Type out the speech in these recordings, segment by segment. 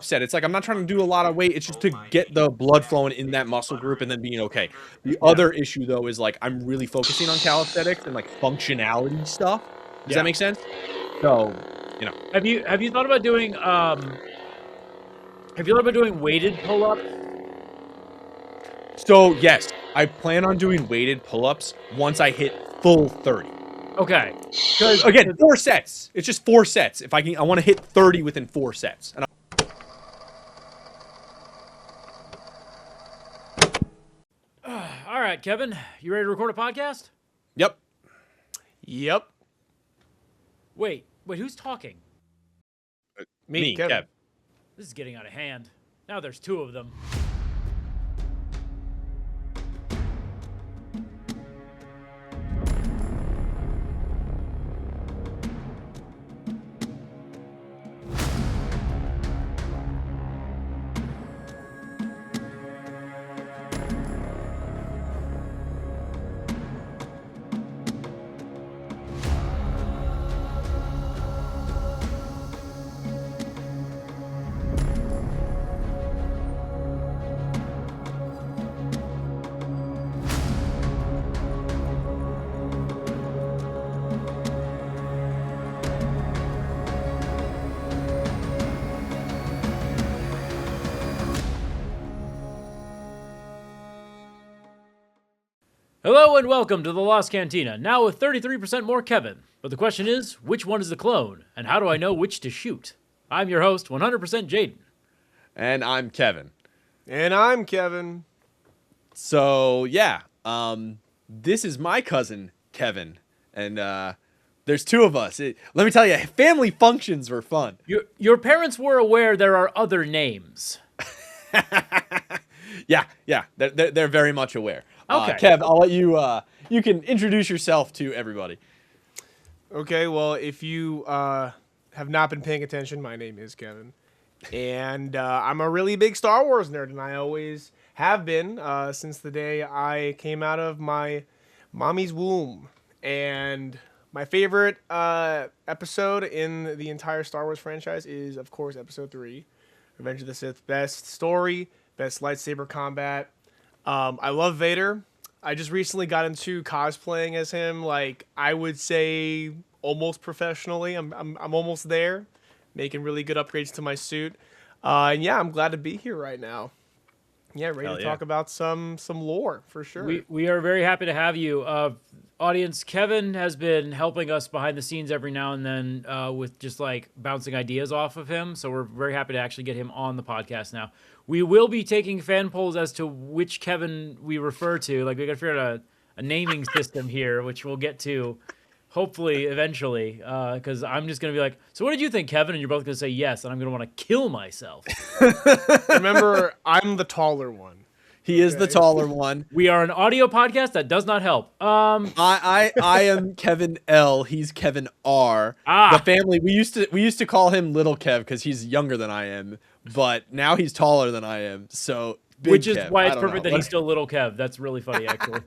Said it's like I'm not trying to do a lot of weight. It's just to get the blood flowing in that muscle group and then being okay. The other issue though is like I'm really focusing on calisthenics and like functionality stuff. Does that make sense? So, Have you thought about doing weighted pull-ups? So yes, I plan on doing weighted pull-ups once I hit full 30. Okay. Because again, 4 sets. It's just 4 sets. If I want to hit 30 within 4 sets. And all right, Kevin, you ready to record a podcast? Yep. Wait, who's talking? Me, Kev. This is getting out of hand. Now there's 2 of them. Hello and welcome to the Lost Cantina, now with 33% more Kevin. But the question is, which one is the clone? And how do I know which to shoot? I'm your host, 100% Jaden. And I'm Kevin. And I'm Kevin. So, yeah. This is my cousin, Kevin. And there's 2 of us. Let me tell you, family functions were fun. Your parents were aware there are other names. Yeah. They're very much aware. Okay. Kev, I'll let you, you can introduce yourself to everybody. Okay, well, if you have not been paying attention, my name is Kevin. And I'm a really big Star Wars nerd, and I always have been since the day I came out of my mommy's womb. And my favorite episode in the entire Star Wars franchise is, of course, Episode 3, Revenge of the Sith. Best story, best lightsaber combat. I love Vader. I just recently got into cosplaying as him. Like, I would say almost professionally. I'm almost there, making really good upgrades to my suit. And yeah, I'm glad to be here right now. Yeah, ready to talk about some lore for sure. We are very happy to have you. Audience, Kevin has been helping us behind the scenes every now and then with just like bouncing ideas off of him. So we're very happy to actually get him on the podcast now. We will be taking fan polls as to which Kevin we refer to. Like, we got to figure out a naming system here, which we'll get to hopefully eventually. Because I'm just going to be like, so what did you think, Kevin? And you're both going to say yes, and I'm going to want to kill myself. Remember, I'm the taller one. He is the taller one. We are an audio podcast that does not help. I am Kevin L. He's Kevin R. The family, we used to call him Little Kev because he's younger than I am, but now he's taller than I am. So which is Kev. why it's perfect that he's still Little Kev. That's really funny, actually.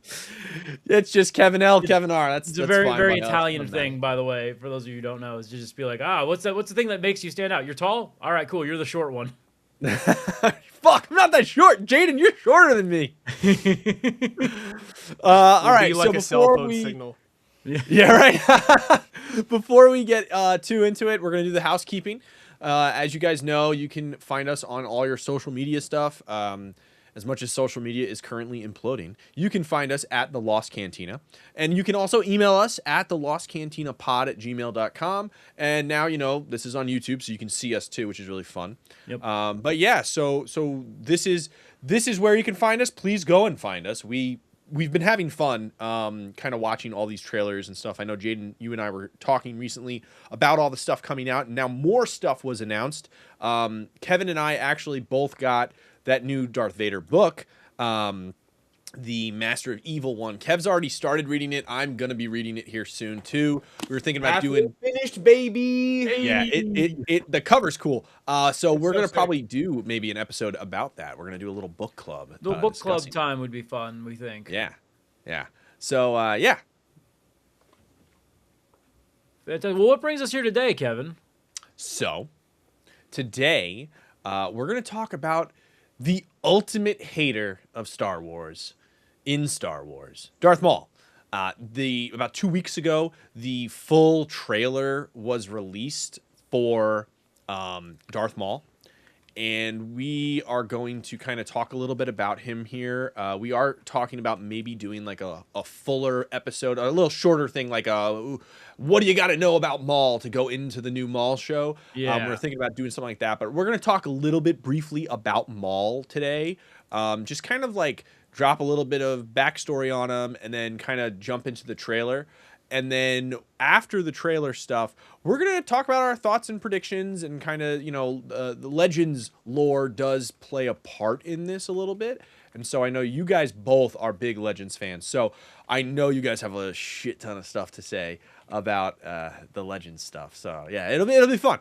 It's just Kevin L, Kevin R. That's a very, very Italian thing, by the way. For those of you who don't know, is to just be like, what's the thing that makes you stand out? You're tall? All right, cool. You're the short one. Fuck, I'm not that short. Jaden, you're shorter than me. All right, like so a cell phone signal. Yeah, right. Before we get too into it, we're going to do the housekeeping. As you guys know, you can find us on all your social media stuff. As much as social media is currently imploding, you can find us at The Lost Cantina. And you can also email us at thelostcantinapod@gmail.com. And now, this is on YouTube, so you can see us too, which is really fun. Yep. But yeah, so this is where you can find us. Please go and find us. We've been having fun kind of watching all these trailers and stuff. I know, Jaden, you and I were talking recently about all the stuff coming out, and now more stuff was announced. Kevin and I actually both got that new Darth Vader book, the Master of Evil one. Kev's already started reading it. I'm going to be reading it here soon, too. We were thinking about doing... Finished, baby! Yeah, the cover's cool. So we're going to probably do maybe an episode about that. We're going to do a little book club. The book club time would be fun, we think. Yeah. So, yeah. Well, what brings us here today, Kevin? So, today we're going to talk about the ultimate hater of Star Wars in Star Wars, Darth Maul. About 2 weeks ago, the full trailer was released for Darth Maul, and we are going to kind of talk a little bit about him here. We are talking about maybe doing like a fuller episode, a little shorter thing, like what do you got to know about Maul to go into the new Maul show? Yeah. We're thinking about doing something like that, but we're going to talk a little bit briefly about Maul today. Just kind of like drop a little bit of backstory on him and then kind of jump into the trailer. And then after the trailer stuff, we're going to talk about our thoughts and predictions and kind of, the Legends lore does play a part in this a little bit. And so I know you guys both are big Legends fans. So I know you guys have a shit ton of stuff to say about the Legends stuff. So yeah, it'll be fun.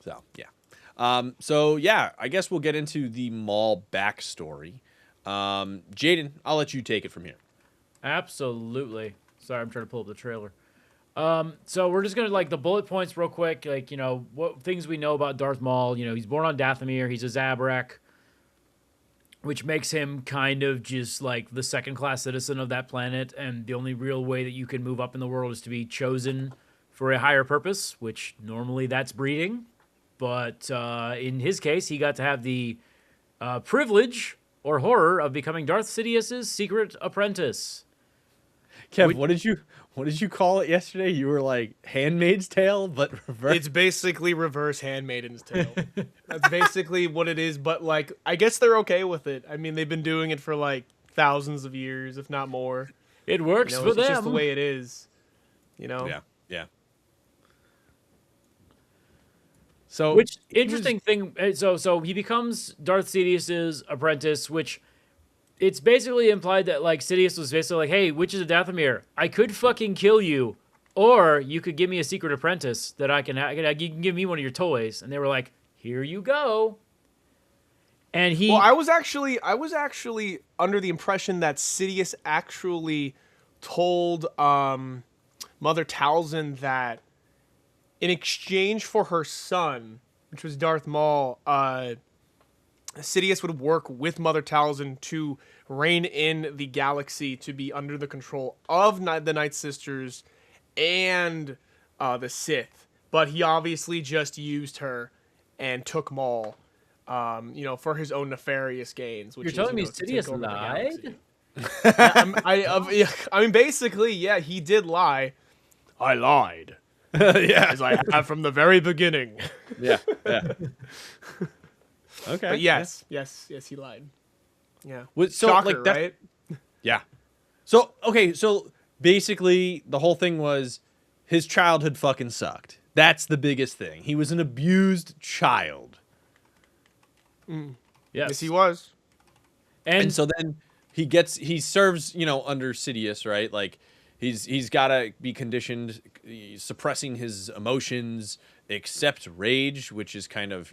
So yeah. I guess we'll get into the Maul backstory. Jaden, I'll let you take it from here. Absolutely. Sorry, I'm trying to pull up the trailer. So we're just gonna like the bullet points real quick, like what things we know about Darth Maul. He's born on Dathomir. He's a Zabrak, which makes him kind of just like the second-class citizen of that planet, and the only real way that you can move up in the world is to be chosen for a higher purpose, which normally that's breeding. But in his case, he got to have the privilege or horror of becoming Darth Sidious's secret apprentice. Kev, what did you call it yesterday? You were like Handmaid's Tale, but reverse. It's basically reverse Handmaiden's Tale. That's basically what it is, but like I guess they're okay with it. I mean, they've been doing it for like thousands of years, if not more. It works for it's them. just the way it is. Yeah. So Which interesting thing? So he becomes Darth Sidious's apprentice, which it's basically implied that like Sidious was basically like, "Hey, Witches of Dathomir, I could fucking kill you, or you could give me a secret apprentice that I can you can give me one of your toys." And they were like, "Here you go." And he. Well, I was actually under the impression that Sidious actually told Mother Talzin that in exchange for her son, which was Darth Maul, Sidious would work with Mother Talzin to rein in the galaxy to be under the control of the Night Sisters and the Sith. But he obviously just used her and took Maul, for his own nefarious gains. Which You're telling me to take Sidious over the lied? galaxy. I mean, basically, yeah, he did lie. I lied. yeah. As I have from the very beginning. Yeah. Okay. But yes, he lied. Yeah. So Shocker, like that, right? Yeah. So basically the whole thing was his childhood fucking sucked. That's the biggest thing. He was an abused child. Yes, he was. And so then he serves, under Sidious, right? Like he's got to be conditioned, suppressing his emotions, accept rage, which is kind of,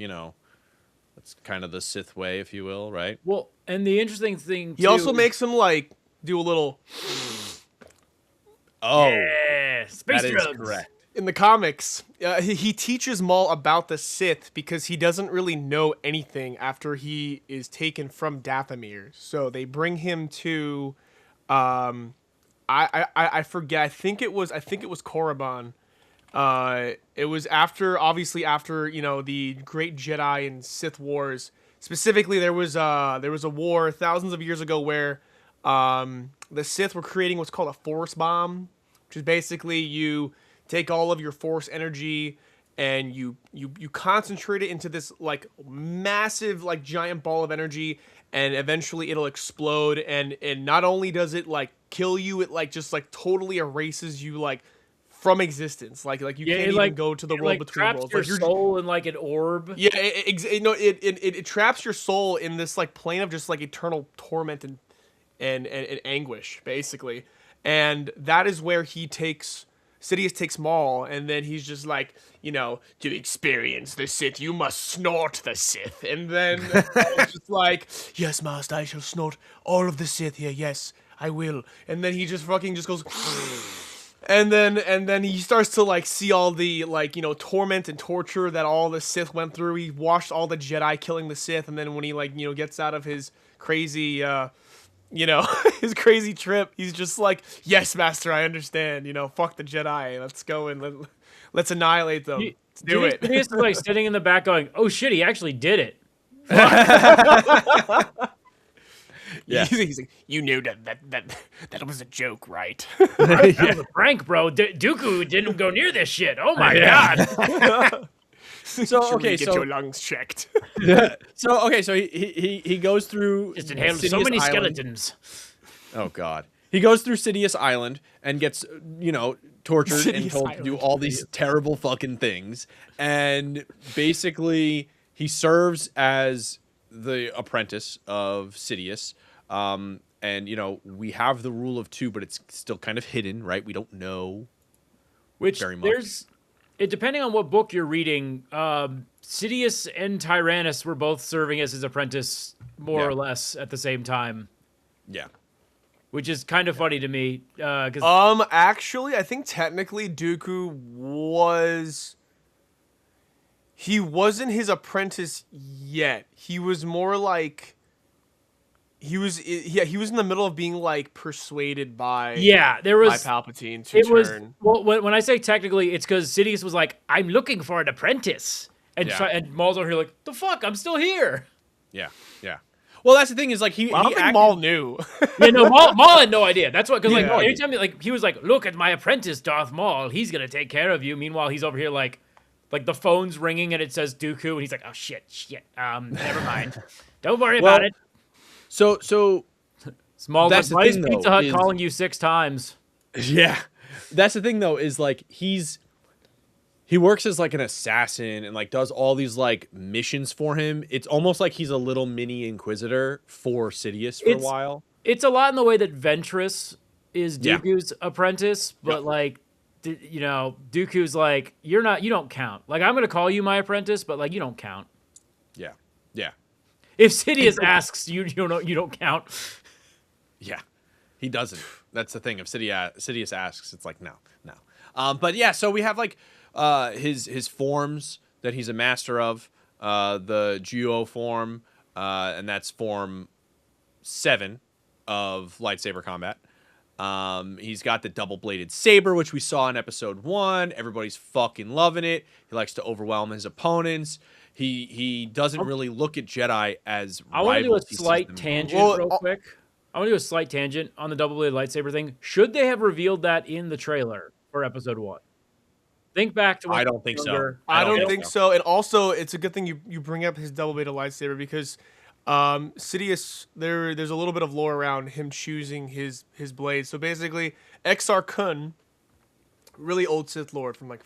that's kind of the Sith way, if you will, right? Well, and the interesting thing He also makes him like do a little space that is drugs. correct. in the comics. He teaches Maul about the Sith because he doesn't really know anything after he is taken from Dathomir. So they bring him to I forget. I think it was Korriban. It was after the Great Jedi and Sith Wars. Specifically, there was a war thousands of years ago where the Sith were creating what's called a Force bomb, which is basically you take all of your Force energy and you concentrate it into this like massive like giant ball of energy, and eventually it'll explode. And not only does it like kill you, it like just like totally erases you like from existence. Like you can't even go to the world between worlds. Traps your soul in like an orb. Yeah, it traps your soul in this like plane of just like eternal torment and anguish, basically. And that is where Sidious takes Maul, and then he's just like, to experience the Sith, you must snort the Sith. And then Maul's just like, yes, master, I shall snort all of the Sith here. Yes, I will. And then he just fucking just goes, And then he starts to like see all the like, torment and torture that all the Sith went through. He watched all the Jedi killing the Sith, and then when he like, gets out of his crazy his crazy trip, he's just like, "Yes, master, I understand. Fuck the Jedi. Let's go and let's annihilate them. Let's do it." He's like sitting in the back going, "Oh shit, he actually did it." Yeah. He's like, "You knew that was a joke, right?" That was a prank, bro. Dooku didn't go near this shit. Oh my god. So okay, get so your lungs checked. so he goes through Just inhaled so Sidious many Island. skeletons. Oh God, he goes through Sidious Island and gets tortured and Sidious told to do Island. all these terrible fucking things, and basically he serves as the apprentice of Sidious. And we have the rule of two, but it's still kind of hidden, right? We don't know Which very much. depending on what book you're reading, Sidious and Tyrannus were both serving as his apprentice more Yeah. or less at the same time, Yeah. which is kind of funny to me. 'Cause Actually, I think technically Dooku he wasn't his apprentice yet. He was more like he was in the middle of being like persuaded by there by was. Palpatine to It was turn. well. When I say technically, it's because Sidious was like, "I'm looking for an apprentice," and Yeah. and Maul's over here like, "The fuck, I'm still here." Yeah. Yeah. Well, that's the thing is like I don't think Maul knew. Yeah, no, Maul had no idea. That's what, because like Yeah. anytime he was like, "Look at my apprentice, Darth Maul. He's gonna take care of you." Meanwhile, he's over here like the phone's ringing and it says Dooku, and he's like, "Oh shit. Never mind. Don't worry about it." So Small, That's like, the why is thing, though, Pizza Hut is- calling you 6 times? yeah, that's the thing though is like he works as like an assassin and like does all these like missions for him. It's almost like he's a little mini inquisitor for Sidious for a while. It's a lot in the way that Ventress is Yeah. Dooku's apprentice, but Yep. like, Dooku's like, you don't count. Like, I'm gonna call you my apprentice, but like, you don't count. Yeah, yeah, If Sidious asks, you don't count. yeah. He doesn't. That's the thing. If Sidious asks, it's like no. But yeah, so we have like his forms that he's a master of. The Geo form, and that's form 7 of lightsaber combat. He's got the double-bladed saber, which we saw in episode 1. Everybody's fucking loving it. He likes to overwhelm his opponents. He doesn't really look at Jedi as I want to do a rivals. He sees slight them- tangent Well, real quick. I want to do a slight tangent on the double-bladed lightsaber thing. Should they have revealed that in the trailer for episode 1? Think back to when I you don't were think so. younger. I don't think think so. so. And also, it's a good thing you bring up his double-bladed lightsaber because Sidious, there's a little bit of lore around him choosing his blade. So basically, Exar Kun, really old Sith Lord from like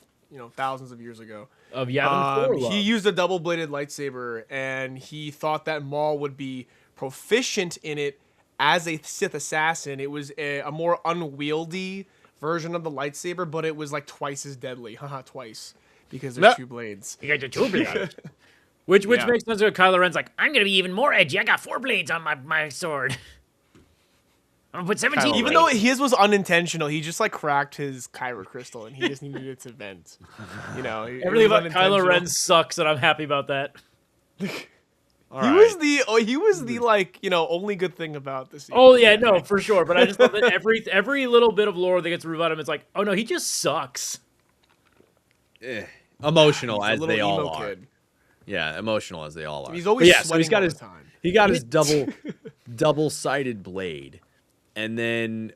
thousands of years ago. Of Yavin 4 He used a double-bladed lightsaber, and he thought that Maul would be proficient in it as a Sith assassin. It was a more unwieldy version of the lightsaber, but it was like twice as deadly. Haha, twice. Because there's 2 blades. You got the 2 blades. Which Yeah. makes sense when Kylo Ren's like, "I'm gonna be even more edgy. I got 4 blades on my sword. I'm gonna put 17 Kylo Even blades." though his was unintentional, he just like cracked his kyber crystal, and he just needed it to vent. It Everything was about Kylo Ren sucks, and I'm happy about that. All He right. was the like only good thing about this. Oh yeah, no, for sure. But I just love that every little bit of lore that gets revealed about him, it's like, oh no, he just sucks. Emotional He's a as little they all emo are. kid. Yeah, emotional as they all are. He's always But yeah, so sweating he's got all his the time. he got his double-sided blade, and then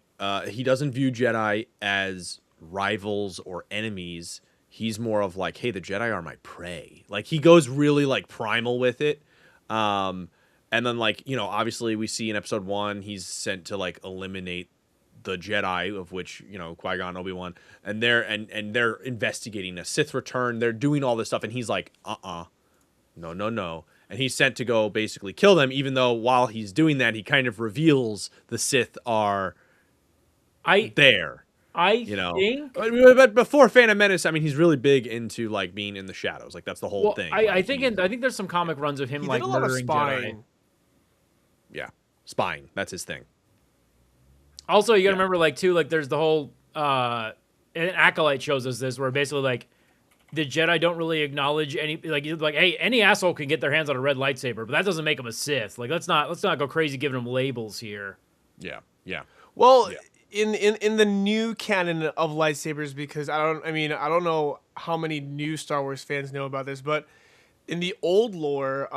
he doesn't view Jedi as rivals or enemies. He's more of like, hey, the Jedi are my prey. Like he goes really like primal with it. And then like obviously we see in episode 1 he's sent to like eliminate the Jedi, of which Qui-Gon, Obi-Wan, and they're investigating a Sith return. They're doing all this stuff, and he's like, no, and he's sent to go basically kill them. Even though while he's doing that, he kind of reveals the Sith are there. Think. But before Phantom Menace, I mean, he's really big into like being in the shadows. Like that's the whole thing. I Like, think there's some comic runs of him He like did a lot of murdering spying. Jedi. yeah, spying. That's his thing. Also, you gotta Yeah. remember, like, too, like, there's the whole an Acolyte shows us this, where basically like the Jedi don't really acknowledge any like hey, any asshole can get their hands on a red lightsaber, but that doesn't make them a Sith. Like let's not go crazy giving them labels here. Yeah. Yeah. Well, in the new canon of lightsabers, because I don't know how many new Star Wars fans know about this, but in the old lore,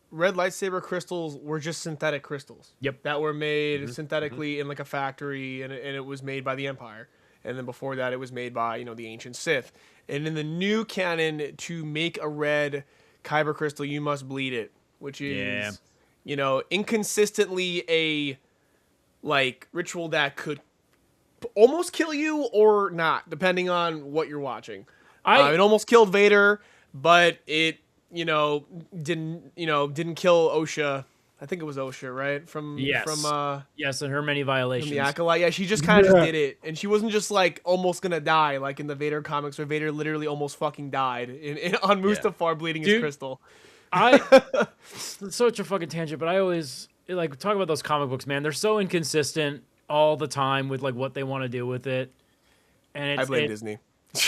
red lightsaber crystals were just synthetic crystals. Yep. That were made synthetically in like a factory, and it was made by the Empire. And then before that, it was made by the ancient Sith. And in the new canon, to make a red kyber crystal, you must bleed it, which is inconsistently a like ritual that could almost kill you or not, depending on what you're watching. It almost killed Vader, but it didn't kill Osha. I think it was Osha, right? Yes, and her many violations. From the Acolyte. Yeah, she just kind of just did it, and she wasn't just like almost gonna die like in the Vader comics, where Vader literally almost fucking died on Mustafar bleeding his crystal. It's such a fucking tangent, but I always like talk about those comic books, man. They're so inconsistent all the time with like what they want to do with it, and I blame Disney.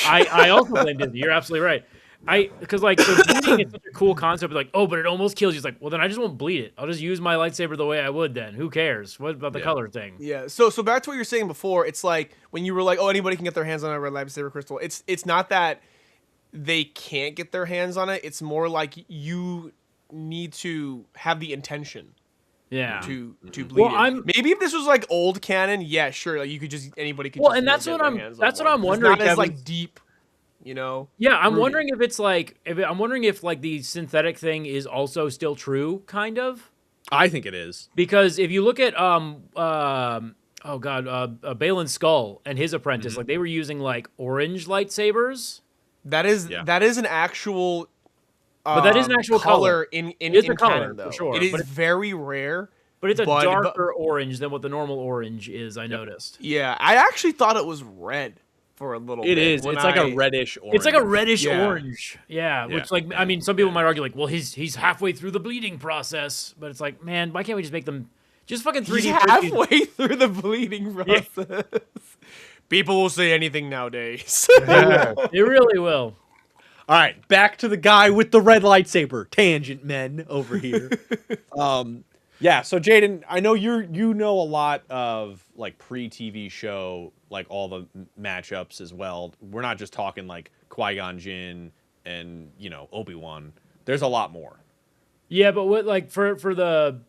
I also blame Disney. You're absolutely right. Because like the bleeding is such a cool concept. Like, oh, but it almost kills you. It's like, well, then I just won't bleed it. I'll just use my lightsaber the way I would. Then who cares? What about the color thing? Yeah. So back to what you were saying before. It's like when you were like, oh, anybody can get their hands on a red lightsaber crystal. It's not that they can't get their hands on it. It's more like you need to have the intention. Yeah. To bleed it. Maybe if this was like old canon, yeah, sure. Like anybody could. Well, and that's what I'm wondering. It's not as like deep. Yeah, I'm wondering if it's like I'm wondering if like the synthetic thing is also still true, kind of. I think it is, because if you look at Balin's Skull and his apprentice, like they were using like orange lightsabers. That is an actual. But that is an actual color in canon, color though. For sure. It is very rare. But it's a darker orange than what the normal orange is. I noticed. Yeah, I actually thought it was red. For a little bit. It is. It's like a reddish orange. It's like a reddish oransh. Yeah. Which, like, I mean, some people might argue, like, well, he's halfway through the bleeding process. But it's like, man, why can't we just make them just fucking 3D? He's halfway through the bleeding process. Yeah. People will say anything nowadays. They really will. All right, back to the guy with the red lightsaber. Tangent men over here. Yeah, so Jaden, I know you know a lot of like pre-TV show, like all the matchups as well. We're not just talking like Qui-Gon Jinn and Obi-Wan. There's a lot more. Yeah, but what like for the,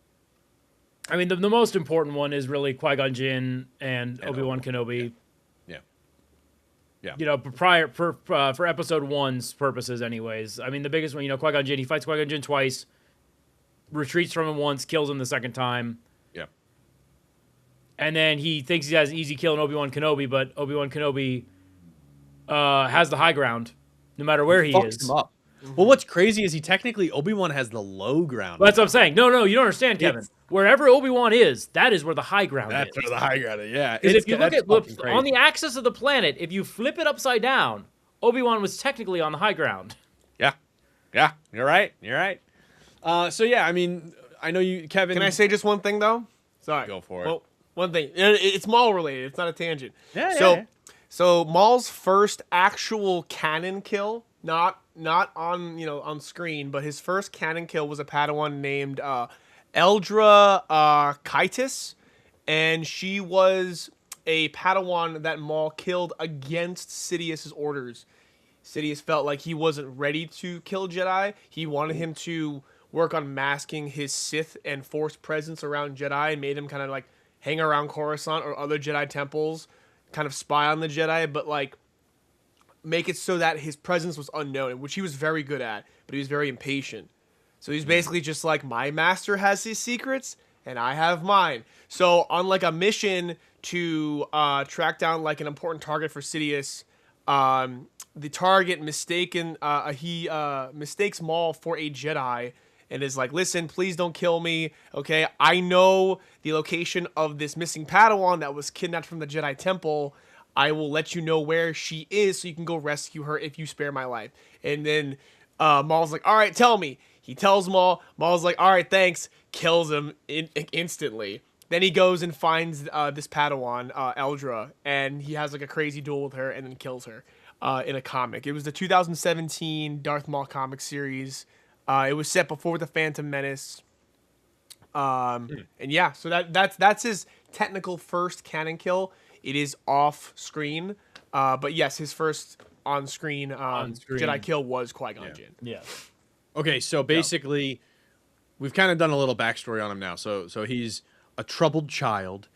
I mean the most important one is really Qui-Gon Jinn and Obi-Wan Kenobi. Yeah. Prior for episode 1's purposes, anyways. I mean the biggest one, Qui-Gon Jinn. He fights Qui-Gon Jinn twice. Retreats from him once, kills him the second time. Yeah. And then he thinks he has an easy kill in Obi-Wan Kenobi, but Obi-Wan Kenobi has the high ground, no matter where he is. Him up. Well, what's crazy is Obi-Wan has the low ground. Well, that's what I'm saying. No, you don't understand, Kevin. Wherever Obi-Wan is, that is where the high ground is. That's where the high ground is, yeah. Because if you look at on the axis of the planet, if you flip it upside down, Obi-Wan was technically on the high ground. Yeah, you're right. So yeah, I mean, I know you, Kevin. Can I say just one thing though? Sorry. Go for it. Well, one thing. It's Maul related. It's not a tangent. Yeah. So Maul's first actual canon kill, not on on screen, but his first canon kill was a Padawan named Eldra Kaitis, and she was a Padawan that Maul killed against Sidious's orders. Sidious felt like he wasn't ready to kill Jedi. He wanted him to work on masking his Sith and Force presence around Jedi, and made him kind of like hang around Coruscant or other Jedi temples, kind of spy on the Jedi, but like make it so that his presence was unknown, which he was very good at, but he was very impatient. So he's basically just like, my master has his secrets and I have mine. So on like a mission to track down like an important target for Sidious, the target mistakes Maul for a Jedi, and is like, listen, please don't kill me, okay? I know the location of this missing Padawan that was kidnapped from the Jedi Temple. I will let you know where she is so you can go rescue her if you spare my life. And then Maul's like, all right, tell me. He tells Maul. Maul's like, all right, thanks. Kills him instantly. Then he goes and finds this Padawan, Eldra, and he has like a crazy duel with her and then kills her in a comic. It was the 2017 Darth Maul comic series. It was set before the Phantom Menace. And yeah, so that's his technical first canon kill. It is off screen, but yes, his first on screen Jedi kill was Qui-Gon Jinn. Yeah. Okay, so basically, we've kind of done a little backstory on him now. So he's a troubled child,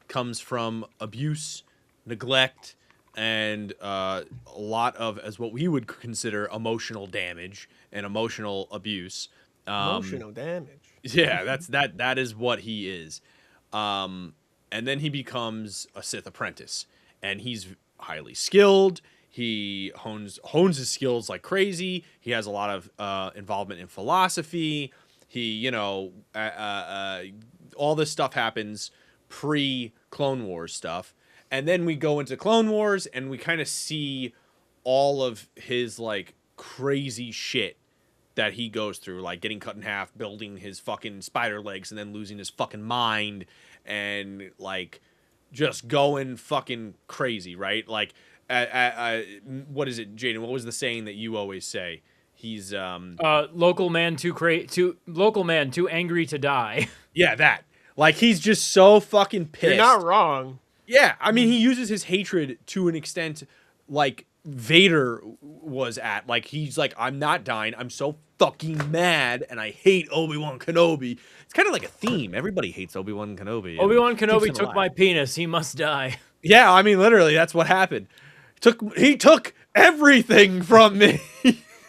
comes from abuse, neglect, and a lot of as what we would consider emotional damage and emotional abuse. Emotional damage. Yeah, that is what he is. And then he becomes a Sith apprentice, and he's highly skilled. He hones his skills like crazy. He has a lot of involvement in philosophy. He, all this stuff happens pre-Clone Wars stuff. And then we go into Clone Wars, and we kind of see all of his, like, crazy shit that he goes through, like getting cut in half, building his fucking spider legs, and then losing his fucking mind, and, like, just going fucking crazy, right? Like, what is it, Jaden? What was the saying that you always say? He's local man too angry to die. Yeah, that. Like, he's just so fucking pissed. You're not wrong. Yeah, I mean, he uses his hatred to an extent like Vader was at. Like, he's like, I'm not dying. I'm so fucking mad, and I hate Obi-Wan Kenobi. It's kind of like a theme. Everybody hates Obi-Wan Kenobi. Obi-Wan Kenobi took my penis. He must die. Yeah, I mean, literally, that's what happened. He took everything from me.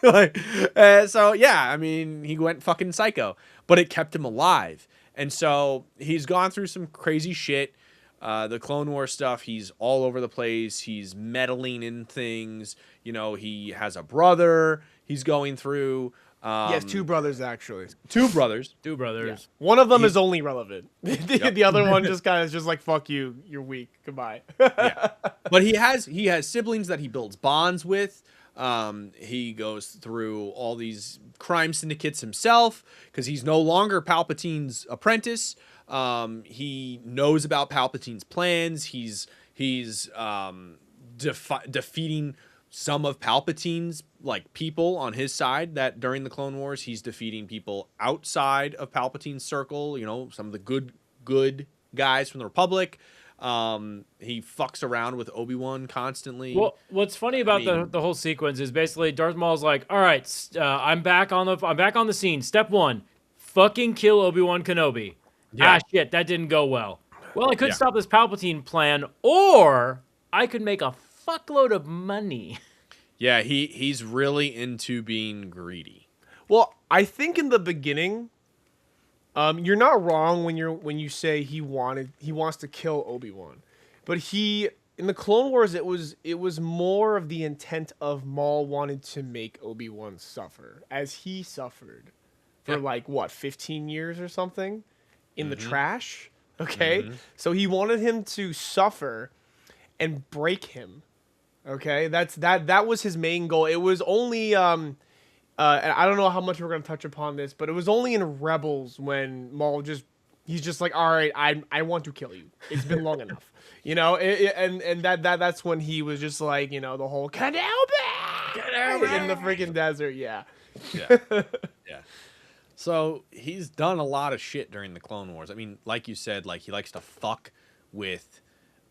So yeah, I mean, he went fucking psycho, but it kept him alive. And so he's gone through some crazy shit. The Clone Wars stuff, he's all over the place. He's meddling in things. He has a brother he's going through. He has two brothers, actually. Two brothers. Yeah. One of them is only relevant. The other one just kind of just like, fuck you, you're weak, goodbye. Yeah. But he has siblings that he builds bonds with. He goes through all these crime syndicates himself because he's no longer Palpatine's apprentice. He knows about Palpatine's plans. He's defeating some of Palpatine's like people on his side. That during the Clone Wars, he's defeating people outside of Palpatine's circle. Some of the good guys from the Republic. He fucks around with Obi-Wan constantly. Well, what's funny about the whole sequence is basically Darth Maul's like, all right, I'm back on the scene. Step 1, fucking kill Obi-Wan Kenobi. Yeah. Shit, that didn't go well. Well, I could stop this Palpatine plan, or I could make a fuckload of money. Yeah, he's really into being greedy. Well, I think in the beginning, you're not wrong when you say he wants to kill Obi-Wan, but in the Clone Wars it was more of the intent of Maul wanted to make Obi-Wan suffer as he suffered for 15 years or something in the trash. Okay, so he wanted him to suffer and break him. Okay, that was his main goal. It was only and I don't know how much we're gonna touch upon this, but it was only in Rebels when Maul he's just like, all right, I want to kill you. It's been long enough, and that's when he was just like, the whole Kenobi in the freaking desert, yeah. So he's done a lot of shit during the Clone Wars. I mean, like you said, like he likes to fuck with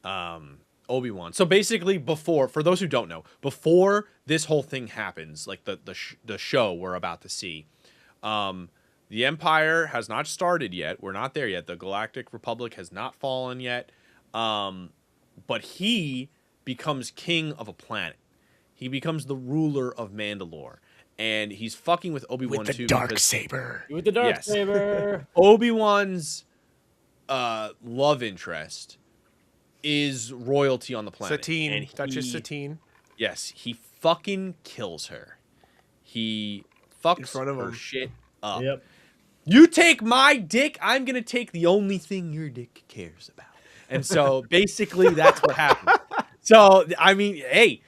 Obi-Wan. So basically, for those who don't know, before this whole thing happens, like the show we're about to see, the Empire has not started yet. We're not there yet. The Galactic Republic has not fallen yet. But he becomes king of a planet. He becomes the ruler of Mandalore. And he's fucking with Obi-Wan with the dark saber. With the dark saber. Obi-Wan's love interest is royalty on the planet. Satine. Duchess Satine. Yes, he fucking kills her. He fucks in front of her him. shit up. Yep. You take my dick, I'm going to take the only thing your dick cares about. And so basically that's what happened. So, I mean, hey,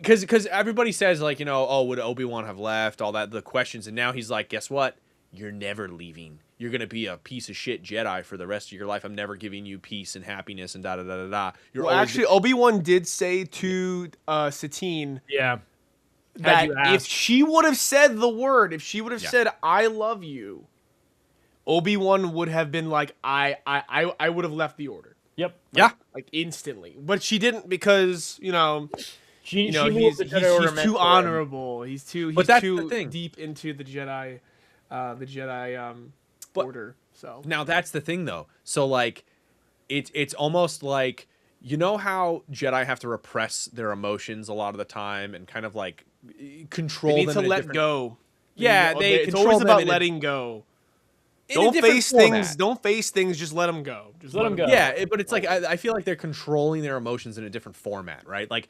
because everybody says, like, would Obi-Wan have left, all that, the questions. And now he's like, guess what? you're never leaving. You're going to be a piece of shit Jedi for the rest of your life. I'm never giving you peace and happiness and da-da-da-da-da. Well, actually, Obi-Wan did say to Satine Yeah. that you if asked. she would have said the word, if she would have Yeah. said, I love you, Obi-Wan would have been like, I would have left the order. Yep. Yeah. Like, instantly. But she didn't because, She he's moved the Jedi Order meant too for him. honorable. He's too that's the thing. deep into the Jedi order. So Now that's the thing though. So like it's almost like, you know how Jedi have to repress their emotions a lot of the time and kind of like control they need them to in a let different- go. Yeah, they it's control always them about in a- letting go. in a Don't different face format. things. Don't face things. Just let them go. Just Let 'em go. Yeah, but it's like I feel like they're controlling their emotions in a different format, right? Like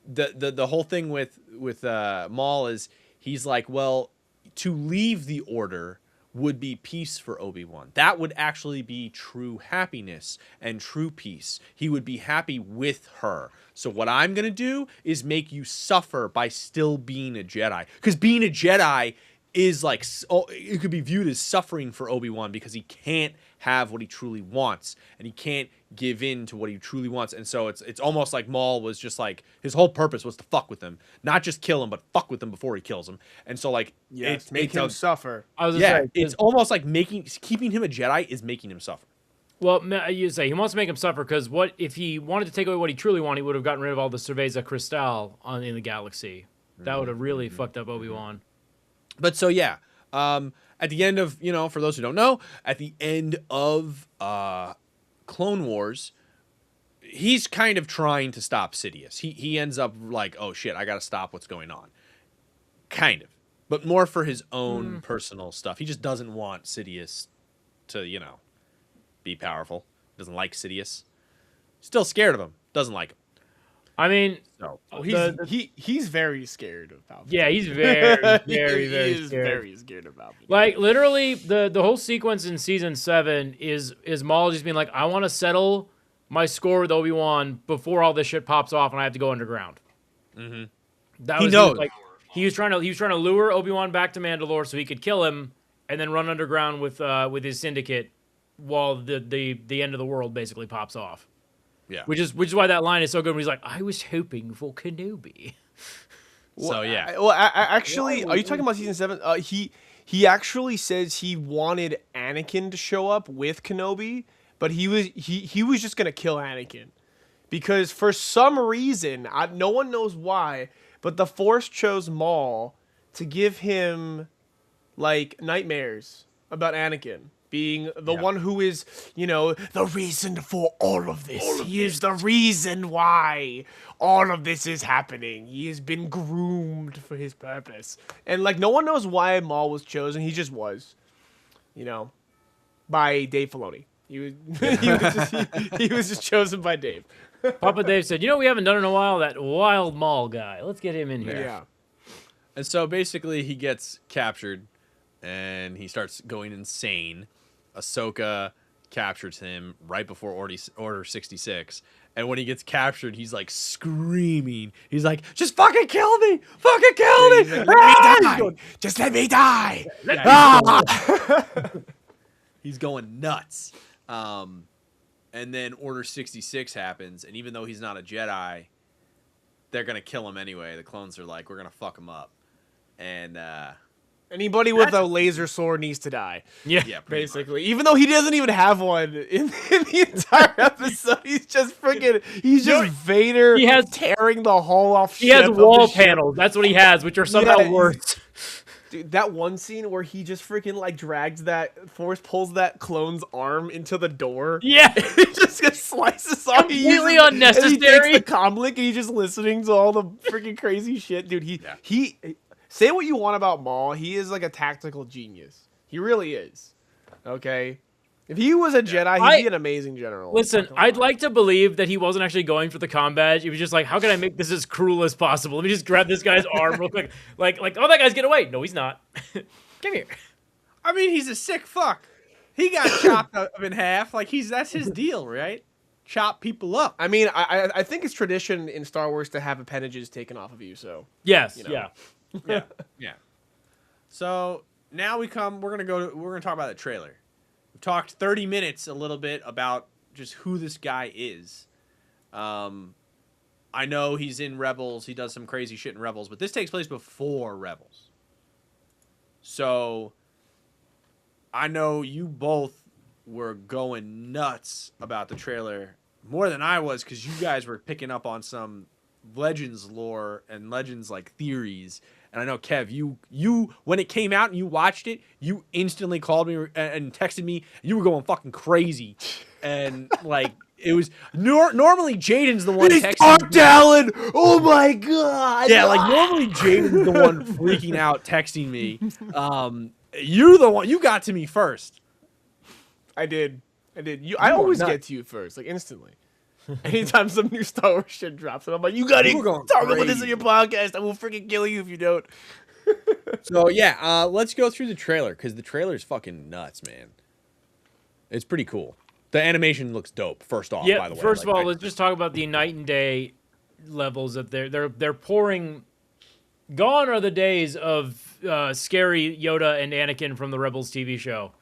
the whole thing with Maul is he's like, well, to leave the order would be peace for Obi-Wan. That would actually be true happiness and true peace. He would be happy with her. So what I'm going to do is make you suffer by still being a Jedi. Because being a Jedi is like, it could be viewed as suffering for Obi-Wan because he can't have what he truly wants and he can't give in to what he truly wants. And so it's almost like Maul was just like, his whole purpose was to fuck with him, not just kill him, but fuck with him before he kills him. And so like, Yes, make him suffer. I was yeah, just it's almost like keeping him a Jedi is making him suffer. well, you say he wants to make him suffer because what if he wanted to take away what he truly wanted? He would have gotten rid of all the Cerveza Cristal in the galaxy. That would have really fucked up Obi-Wan. But so yeah, at the end of, for those who don't know, at the end of Clone Wars, he's kind of trying to stop Sidious. He ends up like, oh shit, I gotta stop what's going on. Kind of. But more for his own personal stuff. He just doesn't want Sidious to, be powerful. Doesn't like Sidious. Still scared of him. Doesn't like him. I mean, So He's very scared of Palpatine. yeah, he's very, very, he very is scared. very scared of Palpatine. Like literally, the whole sequence in season 7 is Maul just being like, I want to settle my score with Obi-Wan before all this shit pops off and I have to go underground. Mm-hmm. That He was knows. like he was trying to lure Obi-Wan back to Mandalore so he could kill him and then run underground with his syndicate while the end of the world basically pops off. yeah. Which is why that line is so good when he's like, I was hoping for Kenobi. So yeah. Actually, are you talking about season 7? He actually says he wanted Anakin to show up with Kenobi, but he was just gonna kill Anakin because for some reason, no one knows why, but the Force chose Maul to give him like nightmares about Anakin being the one who is, the reason for all of this. He is the reason why all of this is happening. He has been groomed for his purpose. And, like, no one knows why Maul was chosen. He just was, by Dave Filoni. He was just chosen by Dave. Papa Dave said, we haven't done in a while, that wild Maul guy. Let's get him in here. Yeah. And so basically he gets captured and he starts going insane. Ahsoka captures him right before Order 66. And when he gets captured, he's like screaming. He's like, just fucking kill me! Fucking kill me! He's like, let me die! Just let me die! He's going nuts. And then Order 66 happens. And even though he's not a Jedi, they're going to kill him anyway. The clones are like, we're going to fuck him up. And Anybody with a laser sword needs to die. Yeah. yeah, pretty Basically, even though he doesn't even have one in the entire episode, he's just Vader. He has tearing the hull off. He has ship of wall the ship. panels. That's what he has, which are somehow Yeah, worse. Dude, that one scene where he just freaking like drags that Force pulls that clone's arm into the door. Yeah. He just slices off. Completely And he unnecessary. takes the comlink and he's just listening to all the freaking crazy shit, dude. He say what you want about Maul. He is like a tactical genius. He really is. Okay. If he was a Jedi, he'd be an amazing general. Listen, I'd like to believe that he wasn't actually going for the comm badge. He was just like, how can I make this as cruel as possible? Let me just grab this guy's arm real quick. Like, oh, that guy's getting away. No, he's not. Come here. I mean, he's a sick fuck. He got chopped up in half. Like, that's his deal, right? Chop people up. I mean, I think it's tradition in Star Wars to have appendages taken off of you, so. Yes, You know. yeah. Yeah. So now we're gonna talk about the trailer. We've talked 30 minutes a little bit about just who this guy is. I know he's in Rebels. He does some crazy shit in Rebels, but this takes place before Rebels. So I know you both were going nuts about the trailer more than I was, because you guys were picking up on some Legends lore and Legends like theories. And I know, Kev, you when it came out and you watched it, you instantly called me and texted me. You were going fucking crazy, and like it was normally Jaden's the one texting me. Alan! Oh my god! Yeah, like normally Jaden's the one freaking out texting me. You're the one. You got to me first. I did. I always get to you first, like instantly. Anytime some new Star Wars shit drops, and I'm like, you gotta talk about this on your podcast. I will freaking kill you if you don't. So yeah, let's go through the trailer, because the trailer is fucking nuts, man. It's pretty cool. The animation looks dope. First off, by the way. First of all, let's just talk about the night and day levels that they're pouring. Gone are the days of scary Yoda and Anakin from the Rebels TV show.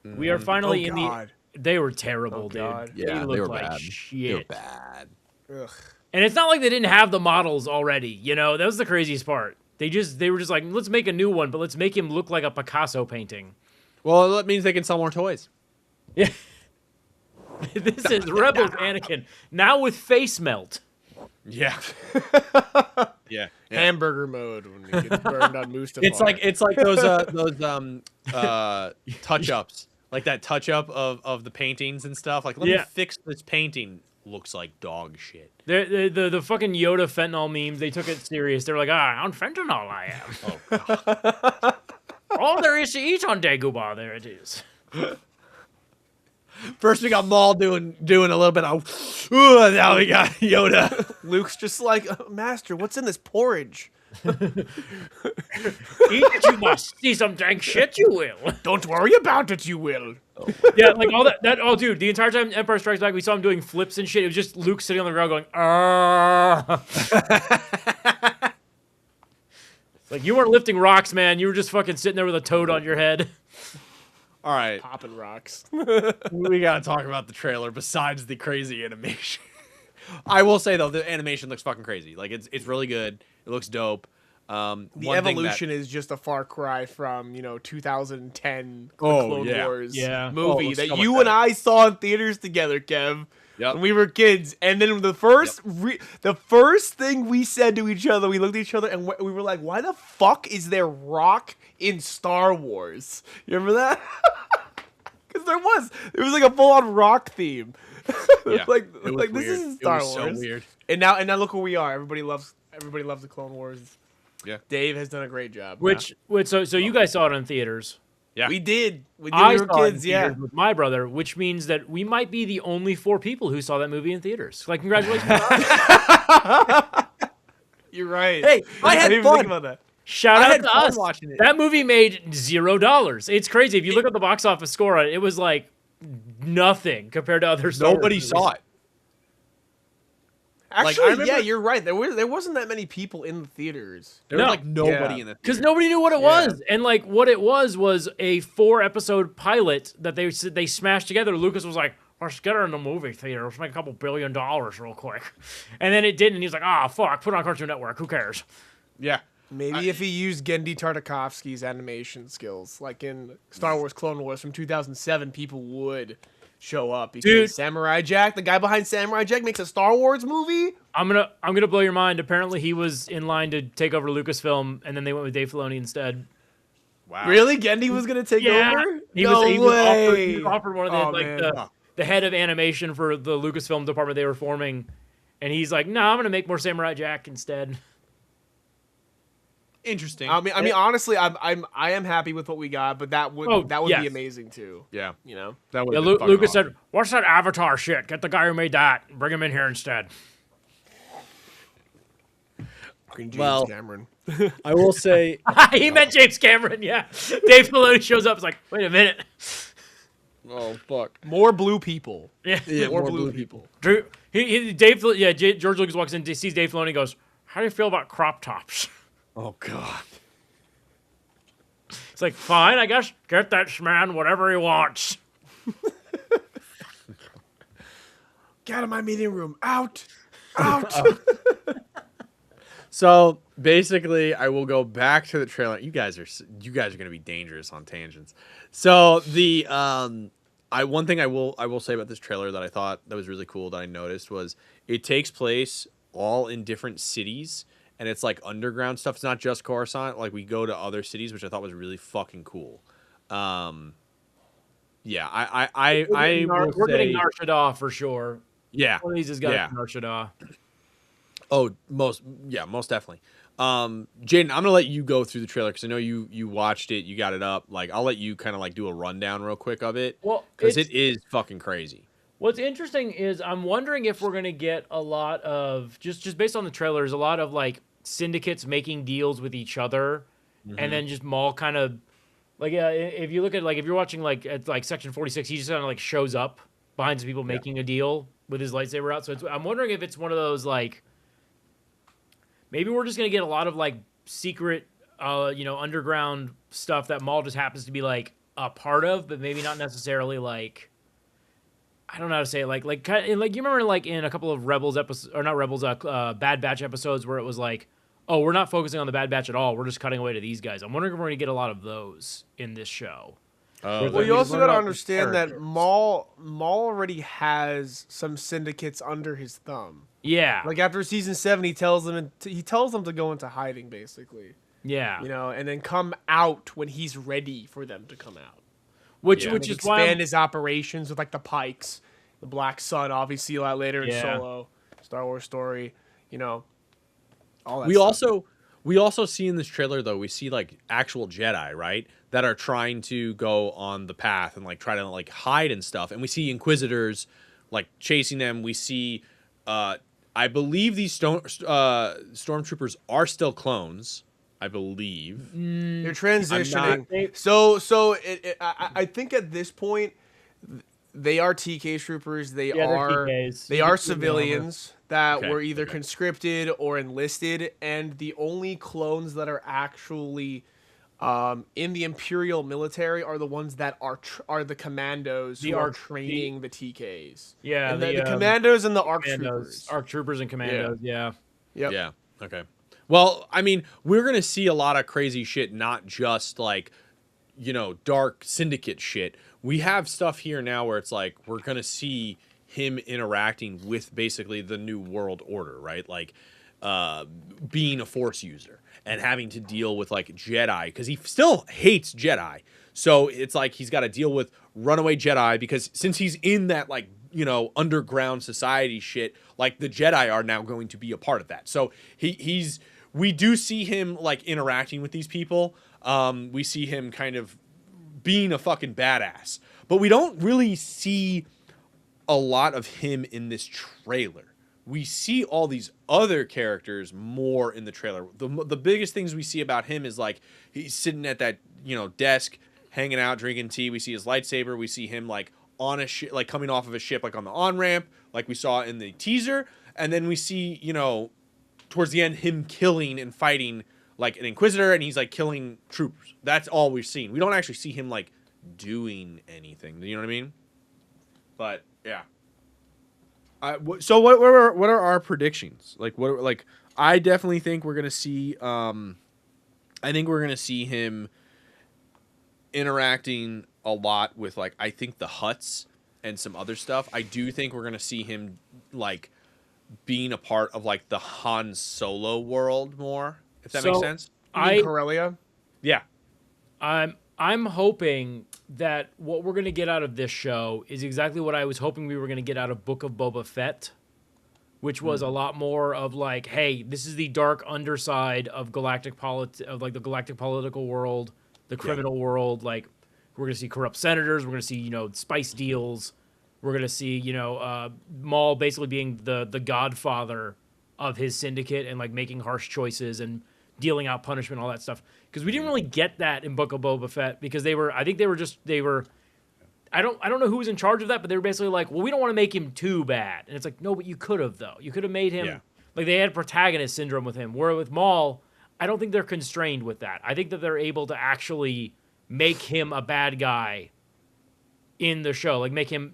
We are finally in the. They were terrible, dude. Yeah, they looked were like bad. shit. They were bad. Ugh. And it's not like they didn't have the models already. You know, that was the craziest part. They were just like, let's make a new one, but let's make him look like a Picasso painting. Well, that means they can sell more toys. Yeah. This is Rebels Anakin now with face melt. Yeah. Yeah. Hamburger mode when he gets burned on Mustafar. It's like those touch ups, like that touch up of the paintings and stuff. Like, let me fix this painting. Looks like dog shit. The fucking Yoda fentanyl memes, they took it serious. They're like, on fentanyl I am. Oh, God. All there is to eat on Dagobah, there it is. First we got Maul doing a little bit of, now we got Yoda. Luke's just like, Master, what's in this porridge? Eat it, you must. See some dank shit, you will. Don't worry about it, you will. Yeah, like all that. Oh, dude, the entire time Empire Strikes Back, we saw him doing flips and shit. It was just Luke sitting on the ground going, It's like, you weren't lifting rocks, man. You were just fucking sitting there with a toad on your head. All right. Popping rocks. We got to talk about the trailer besides the crazy animation. I will say, though, the animation looks fucking crazy. Like, it's really good. It looks dope. The evolution is just a far cry from 2010 Clone Wars movie that so you and I saw in theaters together, Kev, when we were kids. And then the first thing we said to each other, we looked at each other and we were like, "Why the fuck is there rock in Star Wars?" You remember that? Because there was like a full on rock theme. Yeah, like this isn't Star Wars. So weird. And now look where we are. Everybody loves the Clone Wars. Yeah, Dave has done a great job. So you guys saw it in theaters. Yeah, we did. We I were saw it in kids. theaters with my brother, which means that we might be the only 4 people who saw that movie in theaters. Like, congratulations. You're right. Hey, I had didn't even fun. think about that. Shout out to us. Watching it. That movie made $0. It's crazy. If you look at the box office score on it, it was like nothing compared to other Star Wars Nobody movies. saw it. Actually, yeah, you're right. There wasn't that many people in the theaters. There was like nobody in the because nobody knew what it was, and like what it was a 4-episode pilot that they smashed together. Lucas was like, "Let's get her in the movie theater. Let's make a couple $1 billion real quick," and then it didn't. And he's like, "Ah, fuck, put it on Cartoon Network. Who cares?" Yeah. Maybe if he used Gendy Tartakovsky's animation skills, like in Star Wars Clone Wars from 2007, people would show up because Dude. Samurai Jack, the guy behind Samurai Jack, makes a Star Wars movie. I'm gonna blow your mind. Apparently, he was in line to take over Lucasfilm, and then they went with Dave Filoni instead. Wow. Really, Gendy was gonna take over? He no was way. He was offered one of the head of animation for the Lucasfilm department they were forming, and he's like, "No, I'm gonna make more Samurai Jack instead." Interesting. I mean, honestly, I am happy with what we got, but that would yes. be amazing too. Yeah. That would. Yeah, Lucas said, "What's that Avatar shit? Get the guy who made that. Bring him in here instead." James Cameron. I will say He meant James Cameron. Yeah, Dave Filoni shows up. It's like, wait a minute. Oh fuck. More blue people. Yeah, more blue people. George Lucas walks in, sees Dave Filoni, and goes, "How do you feel about crop tops?" Oh god. It's like, fine, I guess get that man whatever he wants. Get out of my meeting room. Out. Out. So basically, I will go back to the trailer. You guys are gonna be dangerous on tangents. So the one thing I will say about this trailer that I thought that was really cool that I noticed was it takes place all in different cities and it's like underground stuff. It's not just Coruscant. Like we go to other cities, which I thought was really fucking cool. Yeah, We're getting Nar Shaddaa for sure. Yeah, One of these has got Nar Shaddaa. Oh, most definitely. Jaden, I'm gonna let you go through the trailer because I know you watched it, you got it up. Like, I'll let you kind of like do a rundown real quick of it. Well, because it is fucking crazy. What's interesting is I'm wondering if we're gonna get a lot of just based on the trailers, a lot of like syndicates making deals with each other, and then just Maul kind of like if you look at like if you're watching like at like Section 46, he just kind of like shows up behind some people making a deal with his lightsaber out. So I'm wondering if it's one of those like. Maybe we're just gonna get a lot of like secret, underground stuff that Maul just happens to be like a part of, but maybe not necessarily like. I don't know how to say it. Like you remember like in a couple of Rebels episodes or not Rebels, Bad Batch episodes where it was like, oh, we're not focusing on the Bad Batch at all. We're just cutting away to these guys. I'm wondering if we're gonna get a lot of those in this show. Well, you also got to understand that Maul already has some syndicates under his thumb. Yeah. Like after season 7, he tells them to go into hiding, basically. Yeah. And then come out when he's ready for them to come out. Which is why expand his operations with like the Pikes, the Black Sun. Obviously, a lot later in Solo, Star Wars story. All that. We also see in this trailer though, we see like actual Jedi, right, that are trying to go on the path and like try to like hide and stuff, and we see Inquisitors like chasing them. We see, I believe these stormtroopers are still clones. I believe they're transitioning. So I think at this point they are TK troopers. They are civilians that were either conscripted or enlisted, and the only clones that are actually in the Imperial military are the ones that are the commandos who are training the TKs. Yeah, and the commandos and the ARC troopers and commandos. Yeah. Yep. Yeah. Okay. Well, I mean, we're gonna see a lot of crazy shit, not just like, dark syndicate shit. We have stuff here now where it's like we're gonna see him interacting with basically the new world order, right? Like, being a Force user and having to deal with like Jedi because he still hates Jedi. So it's like he's got to deal with runaway Jedi because since he's in that like underground society shit, like the Jedi are now going to be a part of that. So we do see him like interacting with these people. We see him kind of being a fucking badass, but we don't really see a lot of him in this trailer. We see all these other characters more in the trailer. The biggest things we see about him is like he's sitting at that desk, hanging out, drinking tea. We see his lightsaber. We see him like on a ship, like coming off of a ship, like on the on ramp, like we saw in the teaser. And then we see towards the end him killing and fighting like an Inquisitor, and he's like killing troops. That's all we've seen. We don't actually see him like doing anything. You know what I mean? But yeah. So what are our predictions? Like I definitely think we're gonna see. I think we're gonna see him interacting a lot with like I think the Hutts and some other stuff. I do think we're gonna see him like being a part of like the Han Solo world more. If that makes sense. Corellia. Yeah. I'm hoping that what we're going to get out of this show is exactly what I was hoping we were going to get out of Book of Boba Fett, which was a lot more of like, hey, this is the dark underside of the galactic political world, the criminal world. Like, we're going to see corrupt senators. We're going to see, spice deals. We're going to see, Maul basically being the godfather of his syndicate and like making harsh choices and dealing out punishment, all that stuff. Because we didn't really get that in Book of Boba Fett because I don't know who was in charge of that, but they were basically like, well, we don't want to make him too bad. And it's like, no, but you could have though. You could have made him like they had protagonist syndrome with him. Where with Maul, I don't think they're constrained with that. I think that they're able to actually make him a bad guy in the show. Like make him,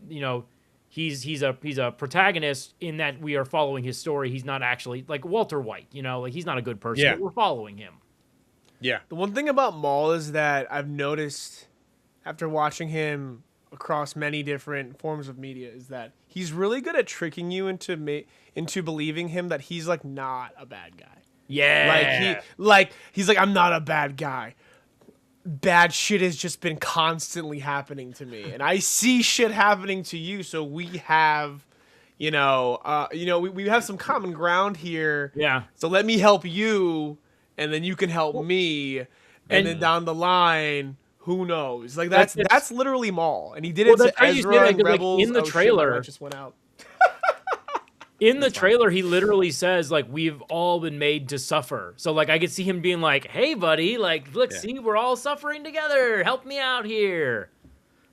he's a protagonist in that we are following his story. He's not actually like Walter White, like he's not a good person, but we're following him. Yeah. The one thing about Maul is that I've noticed after watching him across many different forms of media is that he's really good at tricking you into believing him that he's like not a bad guy. Yeah. He's like, I'm not a bad guy. Bad shit has just been constantly happening to me, and I see shit happening to you. So we have, we have some common ground here. Yeah. So let me help you, and then you can help me, and then down the line, who knows? Like that's literally Maul, and he did it to Ezra and Rebels. Like in the trailer, just went out. In the trailer, he literally says, like, we've all been made to suffer. So, like, I could see him being like, hey, buddy, like, look, see, we're all suffering together. Help me out here.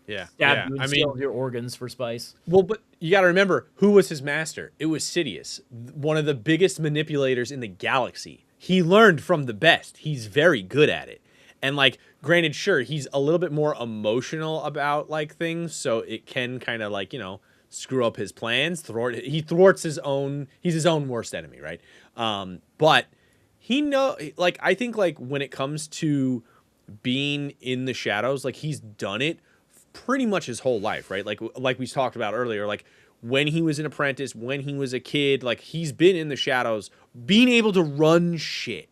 Yeah. Stab you and steal your organs for spice. Well, but you got to remember, who was his master? It was Sidious, one of the biggest manipulators in the galaxy. He learned from the best. He's very good at it. And, like, granted, sure, he's a little bit more emotional about, like, things, so it can kind of, like, screw up his plans. He thwarts his own. He's his own worst enemy, right? But I think like when it comes to being in the shadows, like he's done it pretty much his whole life, right? Like we talked about earlier, like when he was an apprentice, when he was a kid, like he's been in the shadows, being able to run shit,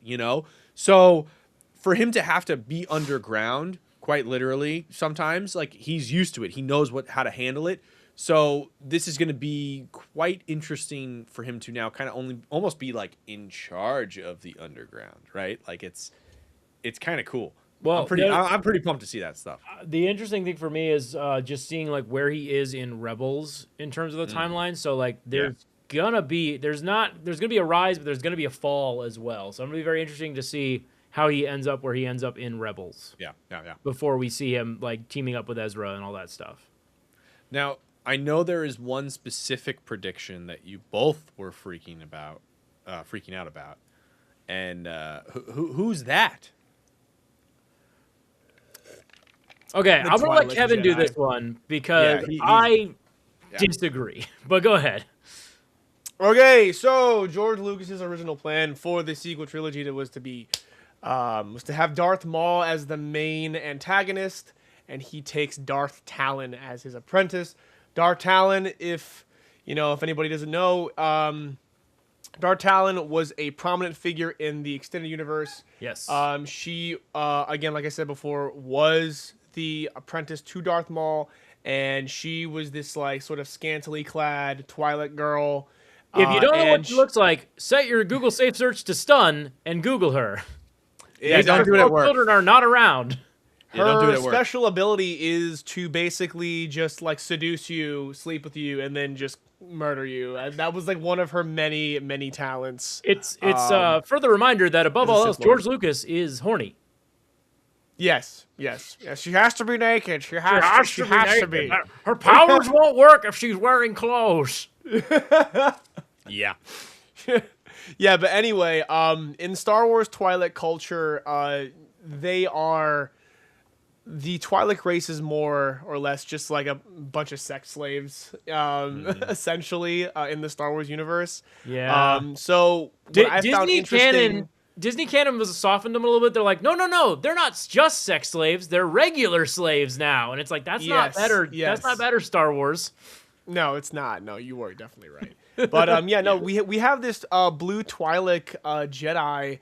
So for him to have to be underground, quite literally, sometimes, like he's used to it. He knows how to handle it. So this is going to be quite interesting for him to now kind of almost be like in charge of the underground, right? Like it's kind of cool. Well, I'm pretty pumped to see that stuff. The interesting thing for me is just seeing like where he is in Rebels in terms of the timeline. So like there's gonna be a rise, but there's gonna be a fall as well. So I'm gonna be very interesting to see how he ends up where he ends up in Rebels. Yeah. Before we see him like teaming up with Ezra and all that stuff. Now, I know there is one specific prediction that you both were freaking out about, and who's that? Okay, I'm gonna let Kevin do this one because I disagree. But go ahead. Okay, so George Lucas's original plan for the sequel trilogy was to have Darth Maul as the main antagonist, and he takes Darth Talon as his apprentice. Darth Talon, if anybody doesn't know, Darth Talon was a prominent figure in the extended universe. Yes. She, again, like I said before, was the apprentice to Darth Maul, and she was this like sort of scantily clad Twilight girl. If you don't know what she looks like, set your Google safe search to stun and Google her. Yeah, don't do it at work. Children are not around. Her special ability is to basically just like seduce you, sleep with you, and then just murder you. And that was like one of her many, many talents. It's further reminder that above all else, George Lucas is horny. Yes. She has to be naked. She has to be. Her powers won't work if she's wearing clothes. Yeah. Yeah, but anyway, in Star Wars Twilight culture, the Twi'lek race is more or less just like a bunch of sex slaves, essentially, in the Star Wars universe. Yeah. So what I found interesting. Disney canon was softened them a little bit. They're like, no, they're not just sex slaves; they're regular slaves now. And it's like that's not better. Yes. That's not better, Star Wars. No, it's not. No, you were definitely right. But we have this blue Twi'lek Jedi.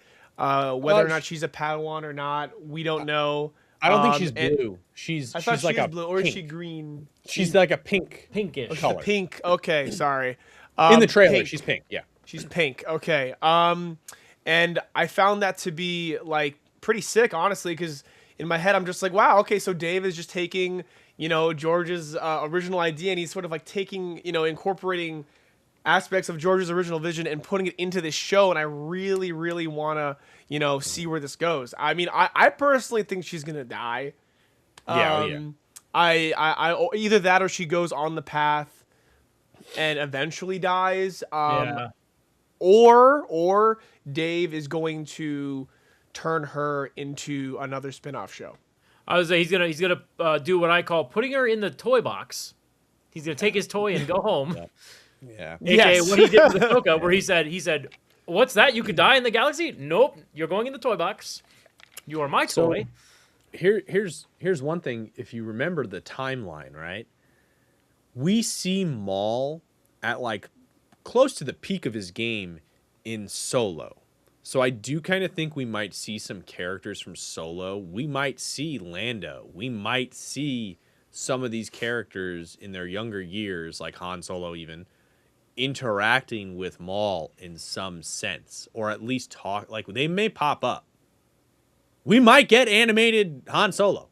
Whether or not she's a Padawan or not, we don't know. I don't think she's blue. She's like a blue, or is she green? She's like a pinkish color. Pink. Okay, sorry. In the trailer, pink. she's pink. Yeah, she's pink. Okay. And I found that to be like pretty sick, honestly, because in my head I'm just like, wow, okay, so Dave is just taking George's original idea, and he's sort of like taking incorporating aspects of George's original vision and putting it into this show, and I really, really want to, see where this goes. I mean, I personally think she's gonna die. Yeah. I either that or she goes on the path and eventually dies. Or Dave is going to turn her into another spin-off show. I was he's gonna do what I call putting her in the toy box. He's gonna take his toy and go home. Yeah. AKA what he did with Ahsoka, where he said, "What's that? You could die in the galaxy? Nope, you're going in the toy box. You are my toy." Here's one thing. If you remember the timeline, right? We see Maul at like close to the peak of his game in Solo. So I do kind of think we might see some characters from Solo. We might see Lando. We might see some of these characters in their younger years, like Han Solo even, interacting with Maul in some sense, or at least talk. Like they may pop up. We might get animated Han Solo.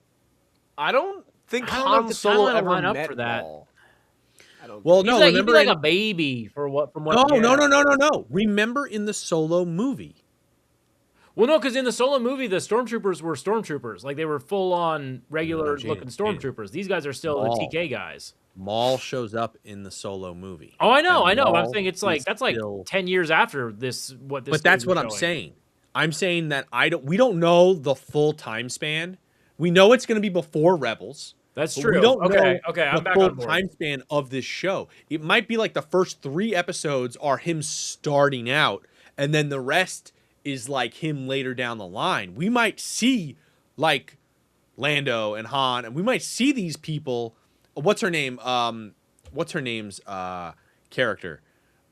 I don't think I don't know if Han the Solo timeline will ever line up met for that. Maul. I don't Well, think. no, He'd be remember like in- a baby from what. No. Remember in the Solo movie. Well, no, because in the Solo movie, the stormtroopers were stormtroopers. Like, they were full-on, regular-looking stormtroopers. These guys are still Maul. the TK guys. Maul shows up in the Solo movie. Oh, I know. And But I'm Maul saying it's like, is that's like still- 10 years after this, But that's what I'm showing. saying. I'm saying that we don't know the full time span. We know it's going to be before Rebels. That's but true. We don't know Okay, I'm the back full on board. time span of this show. It might be like the first 3 episodes are him starting out, and then the rest is like him later down the line. We might see like Lando and Han, and we might see these people. What's her name? What's her name's character?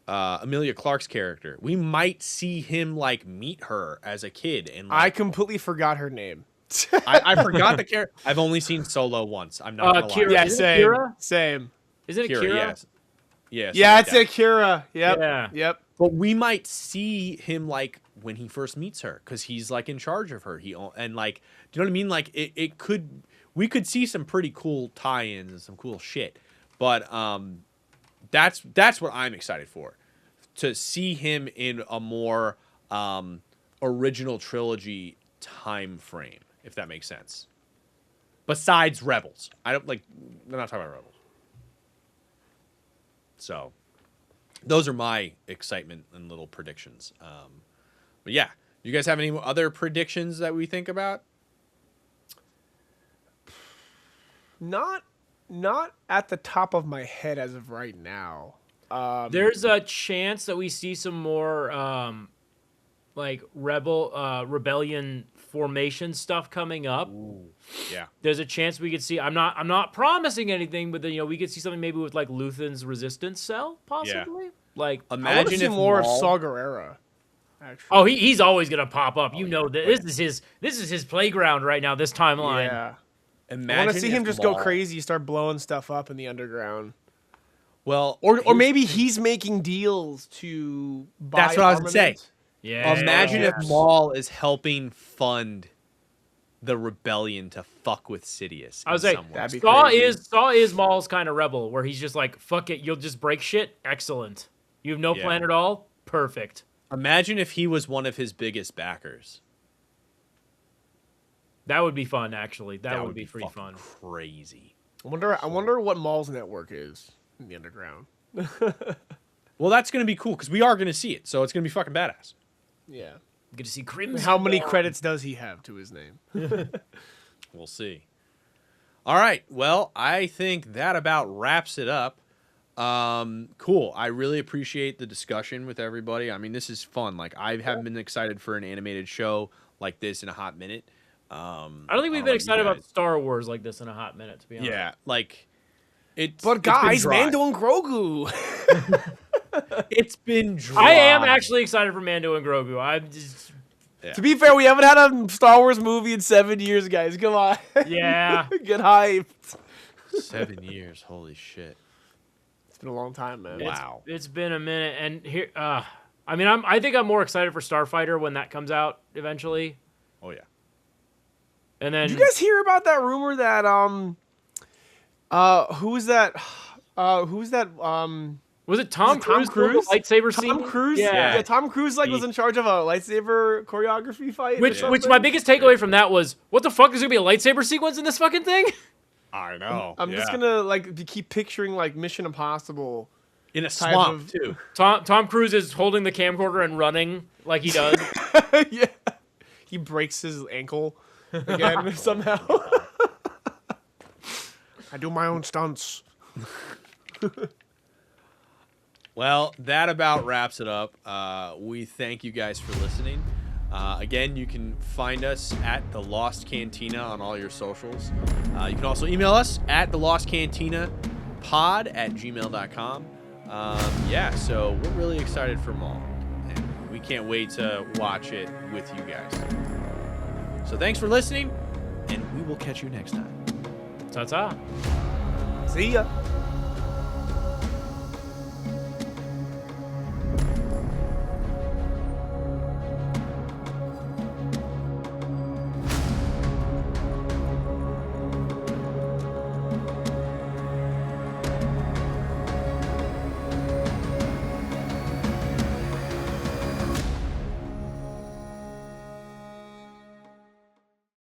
Emilia Clarke's character. We might see him like meet her as a kid, and I like, completely forgot her name. I forgot the character. I've only seen Solo once. I'm not gonna lie. Kira. Yeah, Isn't it same. Kira? Same. Isn't it Kira, Kira? yes. Yeah, Yeah, something it's like that. Akira. Yep. Yeah. Yep. But we might see him like when he first meets her, because he's like in charge of her. And like, do you know what I mean? Like we could see some pretty cool tie-ins and some cool shit. But that's what I'm excited for, to see him in a more original trilogy time frame, if that makes sense. Besides Rebels, I'm not talking about Rebels. So, those are my excitement and little predictions. But yeah, you guys have any other predictions that we think about? Not at the top of my head as of right now. There's a chance that we see some more like rebellion formation stuff coming up. Ooh, yeah. There's a chance we could see. I'm not promising anything, but then, we could see something maybe with like Luthen's resistance cell, possibly. Like, I want Imagine to see if more of Maul- Saw Gerrera. Actually. oh, he's always gonna pop up. This is his playground right now. This timeline. Yeah. Imagine I want to see him if just Maul- go crazy, start blowing stuff up in the underground. Well, Or here's- maybe he's making deals to buy That's what I was gonna say. armament. Yeah. imagine if Yes. Maul is helping fund the rebellion to fuck with Sidious. I was in like, some way. that'd be Saw crazy. is Maul's kind of rebel, where he's just like, fuck it, you'll just break shit. Excellent. You have no Yeah. plan at all. Perfect. Imagine if he was one of his biggest backers. That would be fun, actually. That would be pretty fucking fun. Crazy. I wonder what Maul's network is in the underground. Well, that's gonna be cool because we are gonna see it, so it's gonna be fucking badass. Yeah. Get to see Crimson. How many Dawn. credits does he have to his name? We'll see. All right. Well, I think that about wraps it up. Cool. I really appreciate the discussion with everybody. I mean, this is fun. Like, I haven't been excited for an animated show like this in a hot minute. I don't think we've been excited about Star Wars like this in a hot minute, to be honest. Yeah, like it's. But it's been guys, dry. Mando and Grogu. It's been dry. I am actually excited for Mando and Grogu. I'm just, To be fair, we haven't had a Star Wars movie in 7 years, guys. Come on. yeah. Get hyped. 7 years. Holy shit. It's been a long time, man. Wow. It's been a minute, and here, I mean, I think I'm more excited for Starfighter when that comes out eventually, Oh yeah. and then Did you guys hear about that rumor that who's that? was it Tom Is it Tom Cruise? doing Cruise? the lightsaber Tom scene? Cruise? Yeah. Tom Cruise was in charge of a lightsaber choreography fight. or Which something? my biggest takeaway from that was, what the fuck, there's gonna be a lightsaber sequence in this fucking thing? I know. I'm just gonna keep picturing Mission Impossible. in a type swamp of- too. Tom Cruise is holding the camcorder and running like he does. Yeah. He breaks his ankle again somehow. I do my own stunts. Well, that about wraps it up. We thank you guys for listening. Again, you can find us at The Lost Cantina on all your socials. You can also email us at thelostcantinapod@gmail.com. Yeah, so we're really excited for Maul. And we can't wait to watch it with you guys. So thanks for listening, and we will catch you next time. Ta-ta. See ya.